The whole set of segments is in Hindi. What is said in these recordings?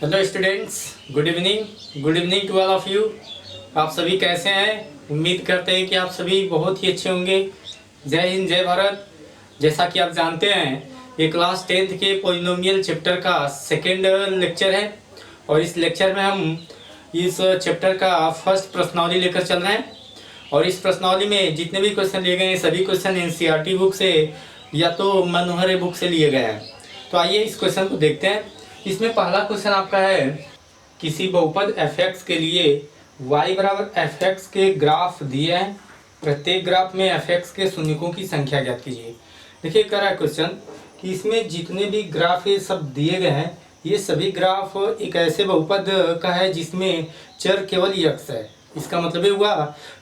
Hello students, good evening to all of you. आप सभी कैसे हैं? उम्मीद करते हैं कि आप सभी बहुत ही अच्छे होंगे। जय हिंद, जय भारत। जैसा कि आप जानते हैं, ये क्लास 10th के पोलिनोमियल चैप्टर का सेकेंड लेक्चर है और इस लेक्चर में हम इस चैप्टर का फर्स्ट प्रश्नावली लेकर चल रहे हैं। और इस प्रश्नावली में जितने भी क्वेश्चन लिए गए हैं सभी क्वेश्चन एनसीईआरटी बुक से या तो मनोहर बुक से लिए गए हैं। तो आइए इस क्वेश्चन को देखते हैं। इसमें पहला क्वेश्चन आपका है, किसी बहुपद fx के लिए y बराबर fx के ग्राफ दिए हैं। प्रत्येक ग्राफ में fx के शून्यकों की संख्या ज्ञात कीजिए। देखिए कह रहा है क्वेश्चन कि इसमें जितने भी ग्राफ ये सब दिए गए हैं, ये सभी ग्राफ एक ऐसे बहुपद का है जिसमें चर केवल यक्स है। इसका मतलब ये हुआ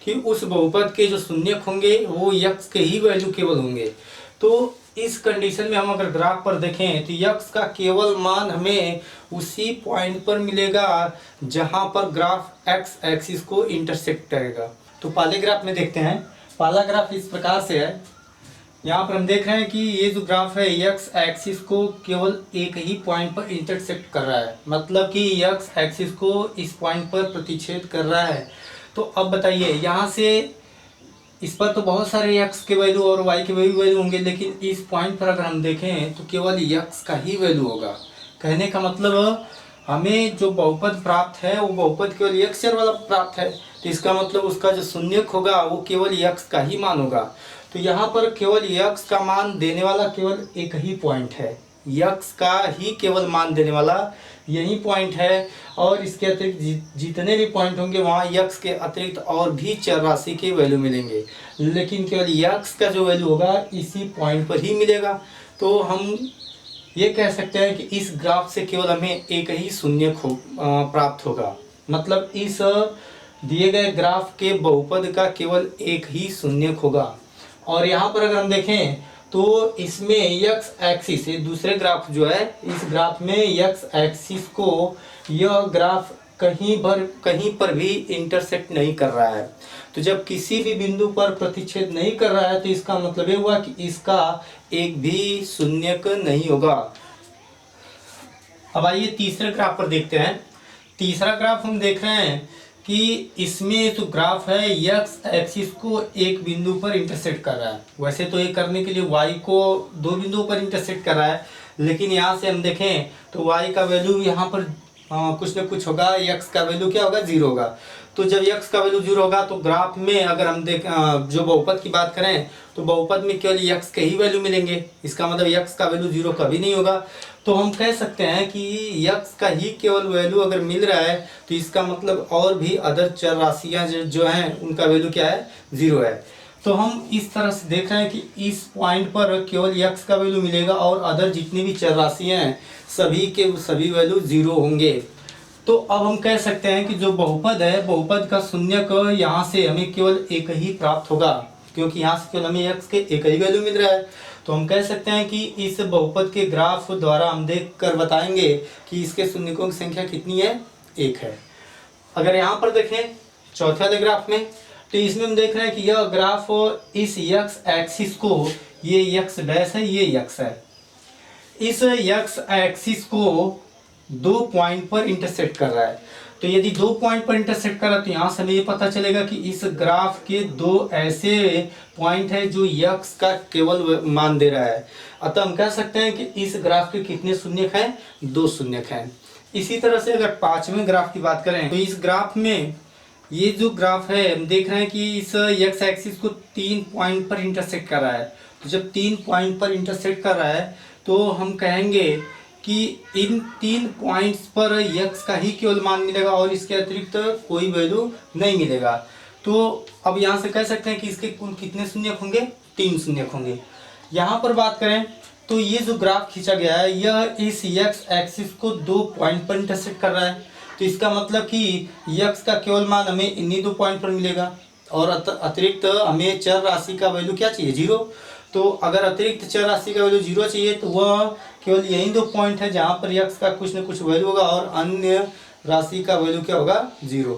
कि उस बहुपद के जो शून्यक होंगे वो यक्स के ही वैल्यू केवल होंगे। तो इस कंडीशन में हम अगर ग्राफ पर देखें तो यक्स का केवल मान हमें उसी पॉइंट पर मिलेगा जहां पर ग्राफ एक्स एक्सिस को इंटरसेक्ट करेगा। तो पहले ग्राफ में देखते हैं। पहला ग्राफ इस प्रकार से है। यहाँ पर हम देख रहे हैं कि ये जो ग्राफ है यक्स एक्सिस को केवल एक ही पॉइंट पर इंटरसेक्ट कर रहा है, मतलब कि यक्स एक्सिस को इस पॉइंट पर प्रतिच्छेद कर रहा है। तो अब बताइए, यहाँ से इस पर तो बहुत सारे यक्स के वैल्यू और वाई के वैल्यू होंगे, लेकिन इस पॉइंट पर अगर हम देखें तो केवल यक्स का ही वैल्यू होगा। कहने का मतलब हमें जो बहुपद प्राप्त है वो बहुपद केवल यक्स चर वाला प्राप्त है। तो इसका मतलब उसका जो शून्यक होगा वो केवल यक्स का ही मान होगा। तो यहाँ पर केवल यक्स का मान देने वाला केवल एक ही पॉइंट है, यक्स का ही केवल मान देने वाला यही पॉइंट है। और इसके अतिरिक्त जितने भी पॉइंट होंगे वहाँ यक्स के अतिरिक्त और भी चर राशि के वैल्यू मिलेंगे, लेकिन केवल यक्स का जो वैल्यू होगा इसी पॉइंट पर ही मिलेगा। तो हम ये कह सकते हैं कि इस ग्राफ से केवल हमें एक ही शून्यक प्राप्त होगा, मतलब इस दिए गए ग्राफ के बहुपद का केवल एक ही शून्यक होगा। और यहाँ पर अगर हम देखें तो इसमें यक्स एक्सिस, दूसरे ग्राफ जो है इस ग्राफ में यक्स एक्सिस को यह ग्राफ कहीं पर भी इंटरसेक्ट नहीं कर रहा है। तो जब किसी भी बिंदु पर प्रतिच्छेद नहीं कर रहा है तो इसका मतलब ये हुआ कि इसका एक भी शून्यक नहीं होगा। अब आइए तीसरे ग्राफ पर देखते हैं। तीसरा ग्राफ हम देख रहे हैं कि इसमें जो ग्राफ है यक्स एक्सिस को एक बिंदु पर इंटरसेक्ट कर रहा है। वैसे तो ये करने के लिए वाई को दो बिंदुओं पर इंटरसेक्ट कर रहा है, लेकिन यहाँ से हम देखें तो वाई का वैल्यू यहाँ पर कुछ ना कुछ होगा, यक्स का वैल्यू क्या होगा, 0 होगा। तो जब यक्स का वैल्यू 0 होगा तो ग्राफ में अगर हम जो बहुपद की बात करें तो बहुपद में केवल यक्स के ही वैल्यू मिलेंगे। इसका मतलब यक्स का वैल्यू 0 कभी नहीं होगा। तो हम कह सकते हैं कि यक्स का ही केवल वैल्यू अगर मिल रहा है तो इसका मतलब और भी अदर चर राशियाँ जो हैं उनका वैल्यू क्या है, 0 है। तो हम इस तरह से देख रहे हैं कि इस पॉइंट पर केवल यक्स का वैल्यू मिलेगा और अदर जितनी भी चर राशियाँ हैं सभी के सभी वैल्यू 0 होंगे। तो अब हम कह सकते हैं कि जो बहुपद है, बहुपद का शून्यक यहाँ से हमें केवल एक ही प्राप्त होगा, क्योंकि यहाँ से केवल हमें यक्स के एक ही वैल्यू मिल रहा है। तो हम कह सकते हैं कि इस बहुपद के ग्राफ द्वारा हम देख कर बताएंगे कि इसके शून्यकों की संख्या कितनी है, 1 है। अगर यहाँ पर देखें चौथे वाले ग्राफ में, तो इसमें हम देख रहे हैं कि यह ग्राफ इस यक्स एक्सिस को, ये यक्स डैश है, ये यक्स है, इस यक्स एक्सिस को 2 पॉइंट पर इंटरसेक्ट कर रहा है। तो यदि 2 पॉइंट पर इंटरसेक्ट कर रहा है तो यहाँ से हमें ये पता चलेगा कि इस ग्राफ के 2 ऐसे पॉइंट है जो यक्स का केवल मान दे रहा है। अतः हम कह सकते हैं कि इस ग्राफ के कितने शून्यक हैं, 2 शून्यक हैं। इसी तरह से अगर 5वें ग्राफ की बात करें तो इस ग्राफ में ये जो ग्राफ है हम देख रहे हैं कि इस यक्स एक्सिस को 3 पॉइंट पर इंटरसेक्ट कर रहा है। तो जब 3 पॉइंट पर इंटरसेक्ट कर रहा है तो हम कहेंगे कि इन 3 पॉइंट्स पर यक्स का ही केवल मान मिलेगा और इसके अतिरिक्त कोई वैल्यू नहीं मिलेगा। तो अब यहाँ से कह सकते हैं कि इसके कुल कितने शून्यक होंगे, 3 शून्यक होंगे। यहाँ पर बात करें तो ये जो ग्राफ खींचा गया है यह इस यक्स एक्सिस को 2 पॉइंट पर इंटरसेक्ट कर रहा है। तो इसका मतलब कि यक्स का केवल मान हमें इन्हीं 2 पॉइंट पर मिलेगा और अतिरिक्त हमें चर राशि का वैल्यू क्या चाहिए, 0। तो अगर अतिरिक्त चर राशि का वैल्यू 0 चाहिए तो वह केवल यही 2 पॉइंट है जहाँ पर यक्स का कुछ न कुछ वैल्यू होगा और अन्य राशि का वैल्यू क्या होगा, 0।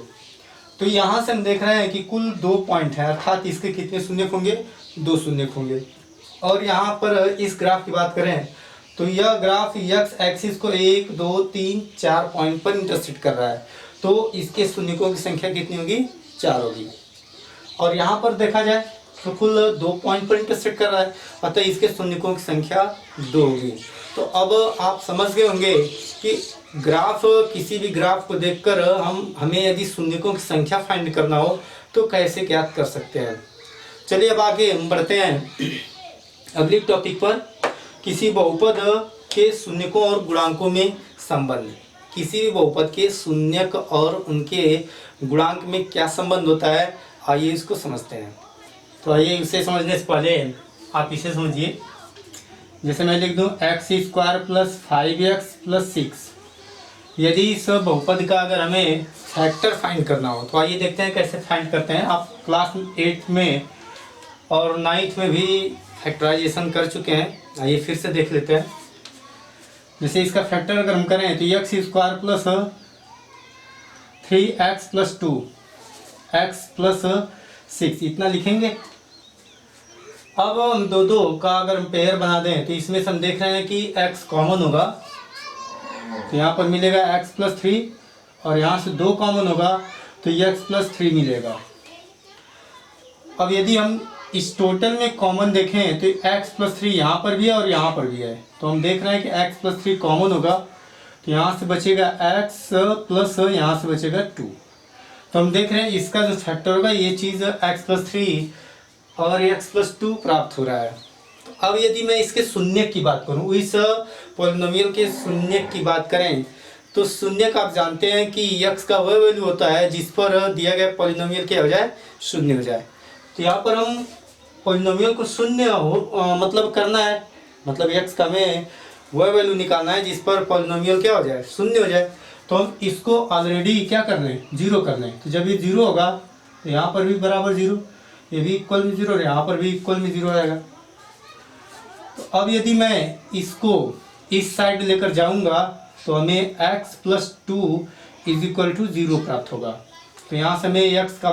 तो यहाँ से हम देख रहे हैं कि कुल 2 पॉइंट है, अर्थात इसके कितने शून्यक होंगे, 2 शून्यक होंगे। और यहाँ पर इस ग्राफ की बात करें तो तो यह ग्राफ x एक्सिस को 1 2 3 4 पॉइंट पर इंटरसेक्ट कर रहा है, तो इसके शून्यकों की संख्या कितनी होगी? 4 होगी। और यहाँ पर देखा जाए तो कुल 2 पॉइंट पर इंटरसेक्ट कर रहा है, अतः इसके शून्यकों की संख्या 2 होगी। तो अब आप समझ गए होंगे कि ग्राफ, किसी भी ग्राफ को देखकर हमें यदि शून्यकों की संख्या फाइंड करना हो तो कैसे ज्ञात कर सकते हैं। चलिए अब आगे हम बढ़ते हैं अगली टॉपिक पर, किसी बहुपद के शून्यकों और गुणांकों में संबंध। किसी भी बहुपद के शून्यक और उनके गुणांक में क्या संबंध होता है, आइए इसको समझते हैं। तो आइए इसे समझने से पहले आप इसे समझिए। जैसे मैं लिख दूं x² + 5x + 6। यदि इस बहुपद का अगर हमें फैक्टर फाइंड करना हो तो आइए देखते हैं कैसे फाइंड करते हैं। आप क्लास 8 में और 9th में भी फैक्टराइजेशन कर चुके हैं, आइए फिर से देख लेते हैं। जैसे इसका फैक्टर अगर हम करें तो x² + 3x + 2x + 6 इतना लिखेंगे। अब हम दो का अगर हम पेयर बना दें तो इसमें से हम देख रहे हैं कि x कॉमन होगा, तो यहाँ पर मिलेगा x + 3 और यहाँ से 2 कॉमन होगा तो x + 3 मिलेगा। अब यदि हम इस टोटल में कॉमन देखें तो x + 3 यहाँ पर भी है और यहाँ पर भी है, तो हम देख रहे हैं कि x + 3 कॉमन होगा, तो यहाँ से बचेगा x प्लस यहाँ से बचेगा 2। तो हम देख रहे हैं इसका जो फैक्टर होगा ये चीज़ x + 3 और x + 2 प्राप्त हो रहा है। तो अब यदि मैं इसके शून्यक की बात करूँ, इस पॉलिनोमियल के शून्यक की बात करें तो शून्यक आप जानते हैं कि x का वह वैल्यू होता है जिस पर दिया गया पॉलिनोमियल क्या हो जाए, शून्य हो जाए। तो यहाँ पर हम पॉलिनोमियल को शून्य मतलब करना है, मतलब x का हमें वह वैल्यू निकालना है जिस पर पॉलिनोमियल क्या हो जाए, शून्य हो जाए। तो हम इसको ऑलरेडी क्या कर रहे हैं, 0 कर रहे हैं। तो जब ये 0 होगा तो यहाँ पर भी बराबर 0, ये भी इक्वल में 0 और यहाँ पर भी इक्वल में 0 आएगा। तो अब यदि मैं इसको इस साइड लेकर जाऊंगा तो हमें x + 2 = 0 प्राप्त होगा। तो यहाँ से हमें x का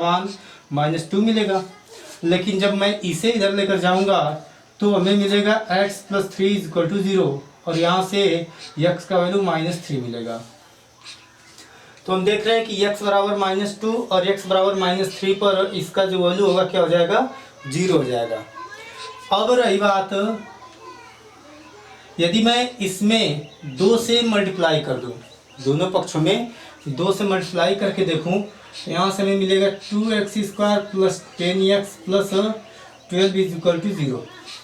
मान -2 मिलेगा। लेकिन जब मैं इसे इधर लेकर जाऊंगा तो हमें मिलेगा x + 3 = 0 और यहाँ से x का वैल्यू -3 मिलेगा। तो हम देख रहे हैं कि x बराबर -2 और x बराबर -3 पर इसका जो वैल्यू होगा क्या हो जाएगा, 0 हो जाएगा। अब रही बात, यदि मैं इसमें 2 से मल्टीप्लाई कर दूं, दोनों पक्षों में 2 से मल्टीप्लाई करके देखूं तो यहाँ से हमें मिलेगा 2x² + 10x + 12 = 0।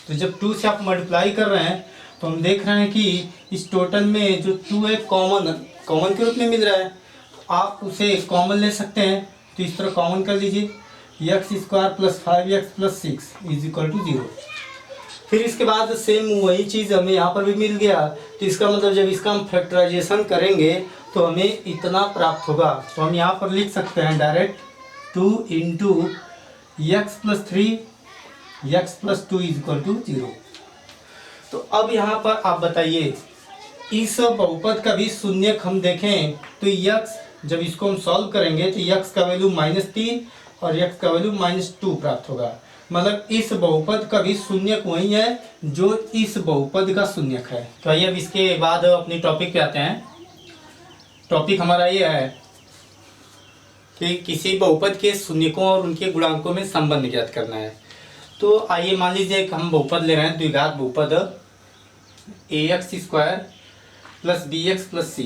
तो जब 2 से आप मल्टीप्लाई कर रहे हैं तो हम देख रहे हैं कि इस टोटल में जो 2 है कॉमन के रूप में मिल रहा है, आप उसे कॉमन ले सकते हैं। तो इस तरह कॉमन कर लीजिए, x² + 5x + 6 = 0। फिर इसके बाद सेम वही चीज़ हमें यहाँ पर भी मिल गया, तो इसका मतलब जब इसका हम फैक्टराइजेशन करेंगे तो हमें इतना प्राप्त होगा। तो हम यहाँ पर लिख सकते हैं डायरेक्ट 2 × x + 3 x + 2 = 0। तो अब यहाँ पर आप बताइए, इस बहुपद का भी शून्यक हम देखें तो x, जब इसको हम सॉल्व करेंगे तो x का वैल्यू -3 और x का वैल्यू -2 प्राप्त होगा। मतलब इस बहुपद का भी शून्यक वही है जो इस बहुपद का शून्यक है। तो आइए अब इसके बाद अपनी टॉपिक पे आते हैं। टॉपिक हमारा ये है कि किसी बहुपद के शून्यकों और उनके गुणांकों में संबंध ज्ञात करना है। तो आइए मान लीजिए कि हम बहुपद ले रहे हैं, द्विघात बहुपद ax² + bx + c।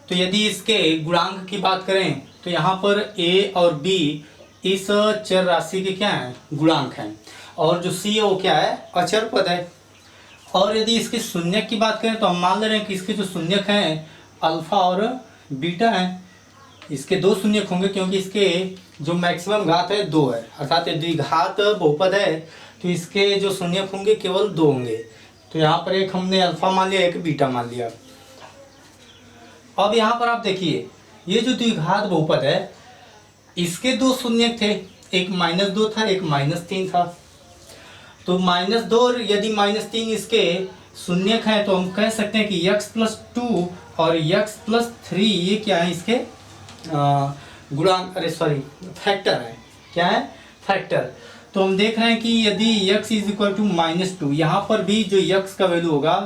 तो यदि इसके गुणांक की बात करें तो यहाँ पर a और b इस चर राशि के क्या हैं, गुणांक हैं, और जो c है वो क्या है, अचर पद है। और यदि इसके शून्यक की बात करें तो हम मान ले रहे हैं कि इसके जो शून्यक हैं अल्फा और बीटा हैं। इसके 2 शून्यक होंगे क्योंकि इसके जो मैक्सिमम घात है 2 है, अर्थात ये द्विघात बहुपद है तो इसके जो शून्यक होंगे केवल 2 होंगे। तो यहाँ पर एक हमने अल्फा मान लिया, एक बीटा मान लिया। अब यहाँ पर आप देखिए, ये जो द्विघात बहुपद है इसके 2 शून्यक थे, एक -2 था, एक -3 था। तो -2 और यदि -3 इसके शून्यक हैं तो हम कह सकते हैं कि x + 2 और x + 3 ये क्या है, इसके गुणांक, फैक्टर है। क्या है, फैक्टर। तो हम देख रहे हैं कि यदि x = -2, यहाँ पर भी जो x का वैल्यू होगा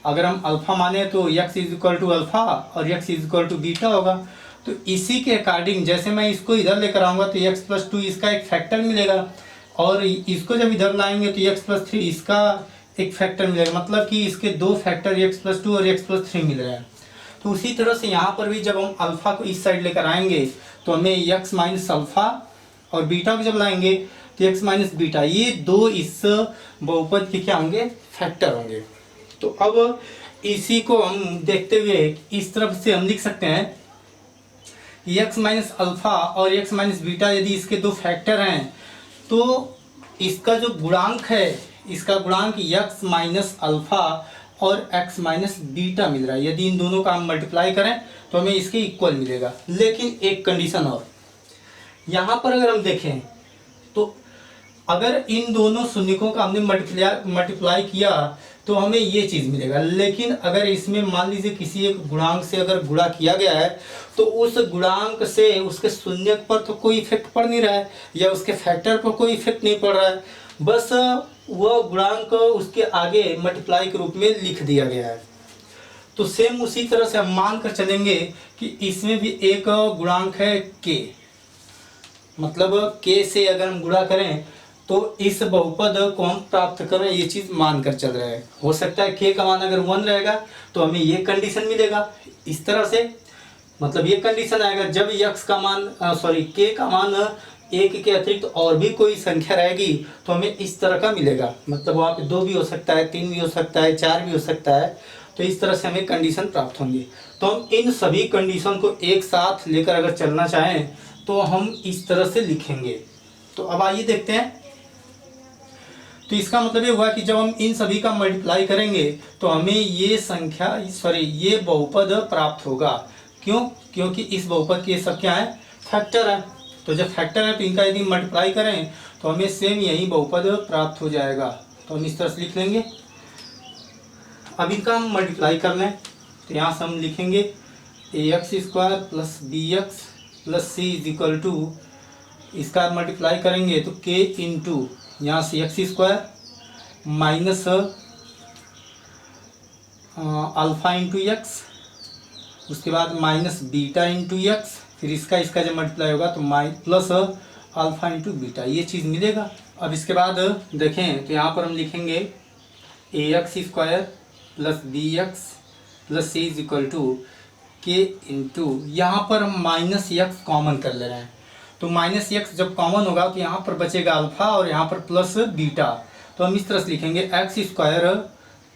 अगर हम अल्फ़ा माने तो x is equal to alpha और x is equal to beta होगा। तो इसी के अकॉर्डिंग जैसे मैं इसको इधर लेकर आऊँगा तो x प्लस 2 इसका एक फैक्टर मिलेगा, और इसको जब इधर लाएंगे तो x प्लस 3 इसका एक फैक्टर मिलेगा, मतलब कि इसके दो फैक्टर x प्लस 2 और x प्लस 3 मिल रहे हैं। तो उसी तरह से यहाँ पर भी जब हम अल्फ़ा को इस साइड लेकर आएंगे तो हमें x माइनस अल्फ़ा और बीटा को जब लाएंगे तो x माइनस बीटा, ये दो इस बहुपद के क्या होंगे, फैक्टर होंगे। तो अब इसी को हम देखते हुए इस तरफ से हम लिख सकते हैं x माइनस अल्फ़ा और x माइनस बीटा यदि इसके दो फैक्टर हैं तो इसका जो गुणांक है, इसका गुणांक x माइनस अल्फ़ा और x माइनस बीटा मिल रहा है। यदि इन दोनों का हम मल्टीप्लाई करें तो हमें इसके इक्वल मिलेगा। लेकिन एक कंडीशन और, यहाँ पर अगर हम देखें तो अगर इन दोनों शून्यकों का हमने मल्टीप्लाई किया तो हमें ये चीज़ मिलेगा। लेकिन अगर इसमें मान लीजिए किसी एक गुणांक से अगर गुणा किया गया है तो उस गुणांक से उसके शून्यक पर तो कोई इफेक्ट पड़ नहीं रहा है या उसके फैक्टर पर कोई इफेक्ट नहीं पड़ रहा है, बस वह गुणांक उसके आगे मल्टीप्लाई के रूप में लिख दिया गया है। तो सेम उसी तरह से हम मान कर चलेंगे कि इसमें भी एक गुणांक है k, मतलब k से अगर हम गुणा करें तो इस बहुपद को हम प्राप्त करें, ये चीज़ मान कर चल रहा है। हो सकता है k का मान अगर 1 रहेगा तो हमें ये कंडीशन मिलेगा इस तरह से, मतलब ये कंडीशन आएगा जब x का मान k का मान 1 के अतिरिक्त और भी कोई संख्या रहेगी तो हमें इस तरह का मिलेगा, मतलब वहाँ पे 2 भी हो सकता है, 3 भी हो सकता है, 4 भी हो सकता है। तो इस तरह से हमें कंडीशन प्राप्त होंगे। तो हम इन सभी कंडीशन को एक साथ लेकर अगर चलना चाहें तो हम इस तरह से लिखेंगे। तो अब आइए देखते हैं। तो इसका मतलब ये हुआ कि जब हम इन सभी का मल्टीप्लाई करेंगे तो हमें ये संख्या ये बहुपद प्राप्त होगा। क्यों? क्योंकि इस बहुपद के सब क्या है, फैक्टर है। तो जब फैक्टर है तो इनका यदि मल्टीप्लाई करें तो हमें सेम यही बहुपद प्राप्त हो जाएगा। तो हम इस तरह से लिख लेंगे। अब इनका हम मल्टीप्लाई कर लें तो यहाँ से हम लिखेंगे ax square plus bx plus c is equal to, इसका मल्टीप्लाई करेंगे तो k इंटू यहाँ से x square minus alpha into x, उसके बाद माइनस बीटा इंटू एक्स, फिर इसका जब मल्टीप्लाई होगा तो प्लस अल्फ़ा इंटू बीटा, ये चीज़ मिलेगा। अब इसके बाद देखें तो यहाँ पर हम लिखेंगे A X square plus B X plus C is equal to K into, यहाँ पर हम माइनस एक्स कॉमन कर ले रहे हैं। तो माइनस एक्स जब कॉमन होगा तो यहाँ पर बचेगा अल्फ़ा और यहाँ पर प्लस बीटा। तो हम इस तरह से लिखेंगे x square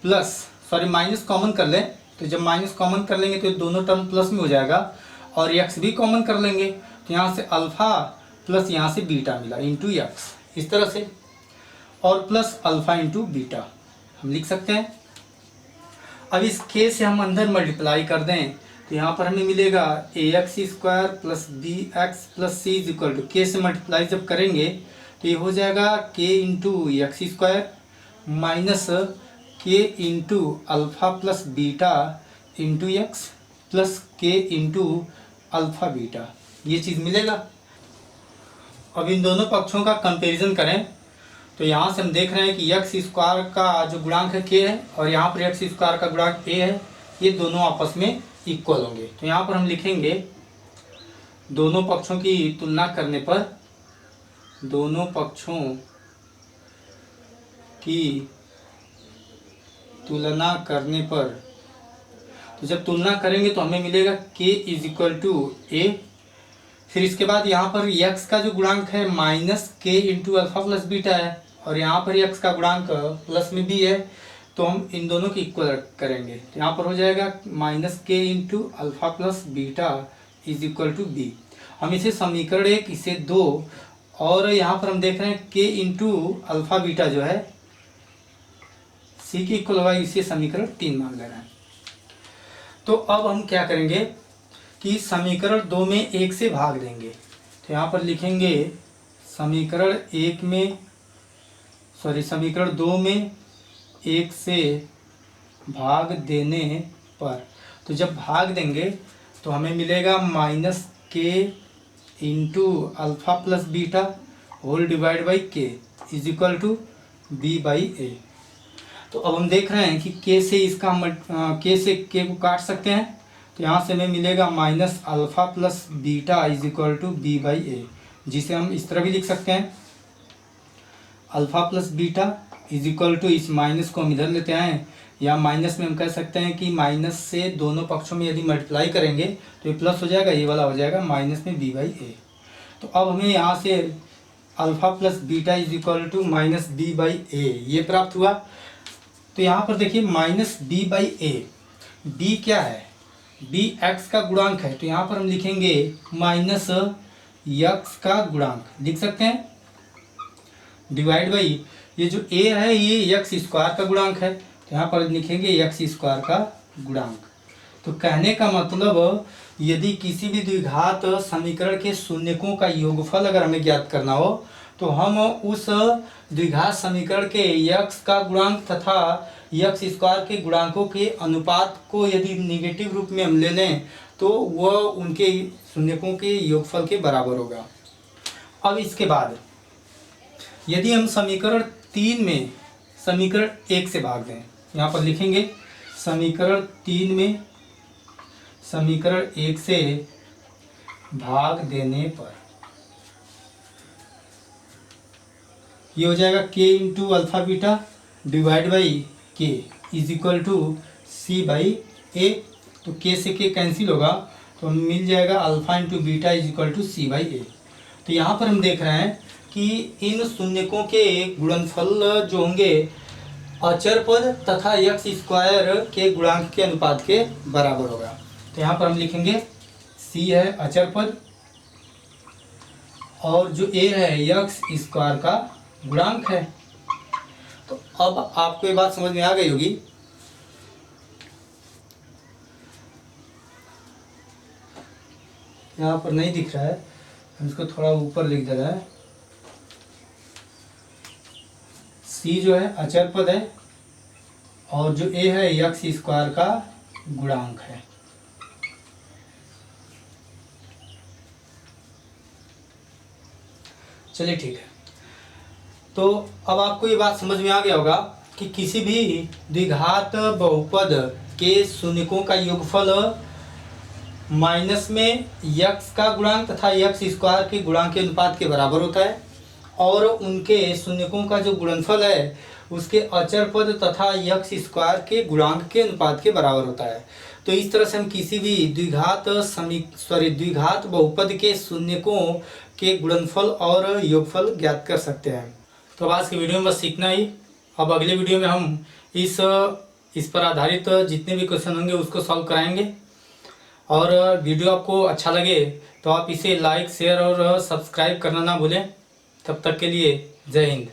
plus minus common कर लें, तो जब माइनस कॉमन कर लेंगे तो दोनों टर्म प्लस में हो जाएगा, और एक्स भी कॉमन कर लेंगे तो यहाँ से अल्फ़ा प्लस यहाँ से बीटा मिला इंटू एक्स, इस तरह से, और प्लस अल्फ़ा इंटू बीटा हम लिख सकते हैं। अब इस के से हम अंदर मल्टीप्लाई कर दें तो यहाँ पर हमें मिलेगा A X square plus B X plus C is equal to, K से मल्टीप्लाई जब करेंगे तो ये हो जाएगा के इंटू एक्स स्क्वायर माइनस के into alpha plus beta into x plus के इंटू अल्फ़ा बीटा, ये चीज़ मिलेगा। अब इन दोनों पक्षों का कंपैरिजन करें तो यहाँ से हम देख रहे हैं कि एक्स स्क्वायर का जो गुणांक है के है और यहाँ पर एक्स स्क्वायर का गुणांक ए है, ये दोनों आपस में इक्वल होंगे। तो यहाँ पर हम लिखेंगे दोनों पक्षों की तुलना करने पर, दोनों पक्षों की तुलना करने पर, तो जब तुलना करेंगे तो हमें मिलेगा k इज इक्वल टू ए, फिर इसके बाद यहाँ पर x का जो गुणांक है माइनस के इंटू अल्फ़ा प्लस बीटा है, और यहाँ पर x का गुणांक प्लस में भी है, तो हम इन दोनों की इक्वल करेंगे तो यहाँ पर हो जाएगा माइनस के into alpha plus beta is equal to b. हम इसे समीकरण 1 इसे 2, और यहाँ पर हम देख रहे हैं के इंटू अल्फ़ा बीटा जो है सी की इक्वल होगा, इसे समीकरण 3 मान ले रहे हैं। तो अब हम क्या करेंगे कि समीकरण 2 में 1 से भाग देंगे। तो यहाँ पर लिखेंगे समीकरण 2 में 1 से भाग देने पर, तो जब भाग देंगे तो हमें मिलेगा माइनस के into alpha plus beta whole divide by K is equal to B by A. तो अब हम देख रहे हैं कि के से इसका के से के को काट सकते हैं। तो यहाँ से हमें मिलेगा minus alpha plus beta is equal to B by A, जिसे हम इस तरह भी लिख सकते हैं, alpha plus beta is equal to, इस माइनस को हम इधर लेते हैं, या माइनस में हम कह सकते हैं कि माइनस से दोनों पक्षों में यदि मल्टीप्लाई करेंगे तो ये प्लस हो जाएगा, ये वाला हो जाएगा माइनस में बी बाई ए। तो अब हमें यहाँ से alpha plus beta is equal to minus B by A ये प्राप्त हुआ। तो यहाँ पर देखिए minus B by A, B क्या है, बी एक्स का गुणांक है, तो यहाँ पर हम लिखेंगे माइनस एक्स का गुणांक लिख सकते हैं, डिवाइड बाई ये जो ए है ये एक्स स्क्वायर का गुणांक है, तो यहाँ पर लिखेंगे एक्स स्क्वायर का गुणांक। तो कहने का मतलब यदि किसी भी द्विघात समीकरण के शून्यकों का योगफल अगर हमें ज्ञात करना हो तो हम उस द्विघात समीकरण के यक्स का गुणांक तथा यक्स स्क्वायर के गुणांकों के अनुपात को यदि निगेटिव रूप में हम ले लें तो वह उनके शून्यकों के योगफल के बराबर होगा। अब इसके बाद यदि हम समीकरण 3 में समीकरण 1 से भाग दें, यहाँ पर लिखेंगे समीकरण 3 में समीकरण 1 से भाग देने पर ये हो जाएगा k into alpha beta divide by K is equal to C by A. तो k से k कैंसिल होगा तो मिल जाएगा alpha into beta is equal to C by A. तो यहाँ पर हम देख रहे हैं कि इन शून्यकों के गुणनफल जो होंगे अचर पद तथा एक्स स्क्वायर के गुणांक के अनुपात के बराबर होगा। तो यहाँ पर हम लिखेंगे c है अचर पद और जो a है एक्स स्क्वायर का गुणांक है। तो अब आपको ये बात समझ में आ गई होगी। यहाँ पर नहीं दिख रहा है, हम इसको थोड़ा ऊपर लिख दे रहे हैं। c जो है अचर पद है और जो a है एक्स स्क्वायर का गुणांक है। चलिए ठीक है, तो अब आपको ये बात समझ में आ गया होगा कि किसी भी द्विघात बहुपद के शून्यकों का योगफल माइनस में यक्स का गुणांक तथा यक्स स्क्वायर के गुणांक के अनुपात के बराबर होता है और उनके शून्यकों का जो गुणनफल है उसके अचर पद तथा यक्स स्क्वायर के गुणांक के अनुपात के बराबर होता है। तो इस तरह से हम किसी भी द्विघात बहुपद के शून्यकों के गुणनफल और योगफल ज्ञात कर सकते हैं। तो अब आज की वीडियो में बस सीखना ही। अब अगले वीडियो में हम इस पर आधारित जितने भी क्वेश्चन होंगे उसको सॉल्व कराएंगे। और वीडियो आपको अच्छा लगे तो आप इसे लाइक शेयर और सब्सक्राइब करना ना भूलें। तब तक के लिए जय हिंद।